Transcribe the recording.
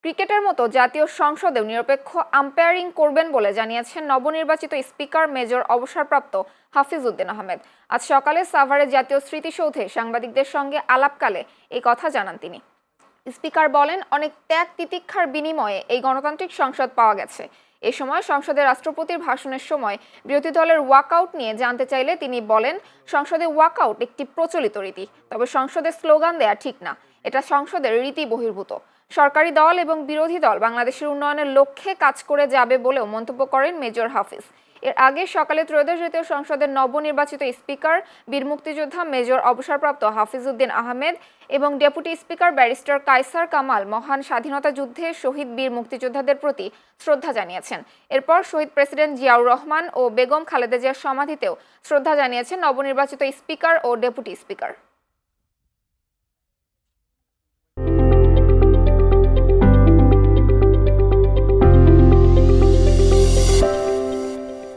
ক্রিকেটের মতো জাতীয় সংসদেও নিরপেক্ষ আম্পায়ারিং করবেন বলে জানিয়েছেন নবনির্বাচিত স্পিকার মেজর অবসরপ্রাপ্ত হাফিজ উদ্দিন আহমেদ। আজ সকালে সাভারের জাতীয় স্মৃতিসৌধে সাংবাদিকদের সঙ্গে আলাপকালে এই কথা জানান তিনি। স্পিকার বলেন, অনেক ত্যাগ তিতিক্ষার বিনিময়ে এই গণতান্ত্রিক সংসদ পাওয়া গেছে। এ সময় সংসদে রাষ্ট্রপতির ভাষণের সময় বিরোধী দলের ওয়াকআউট নিয়ে জানতে চাইলে তিনি বলেন, সংসদে ওয়াকআউট একটি প্রচলিত রীতি, তবে সংসদে স্লোগান দেয়া ঠিক না, এটা সংসদের রীতি বহির্ভূত। সরকারি দল এবং বিরোধী দল বাংলাদেশের উন্নয়নের লক্ষ্যে কাজ করে যাবে বলেও মন্তব্য করেন মেজর হাফিজ। এর আগে সকালে ত্রয়োদশ জাতীয় সংসদের নবনির্বাচিত স্পিকার বীর মুক্তিযোদ্ধা মেজর অবসরপ্রাপ্ত হাফিজ উদ্দিন আহমেদ এবং deputy speaker barrister Kaiser Kamal মহান স্বাধীনতা যুদ্ধে শহীদ বীর মুক্তিযোদ্ধাদের প্রতি শ্রদ্ধা জানিয়েছেন। এরপর শহীদ প্রেসিডেন্ট জিয়াউর রহমান ও বেগম খালেদা জিয়ার সমাধিতেও শ্রদ্ধা জানিয়েছেন নবনির্বাচিত স্পিকার ও ডেপুটি স্পিকার।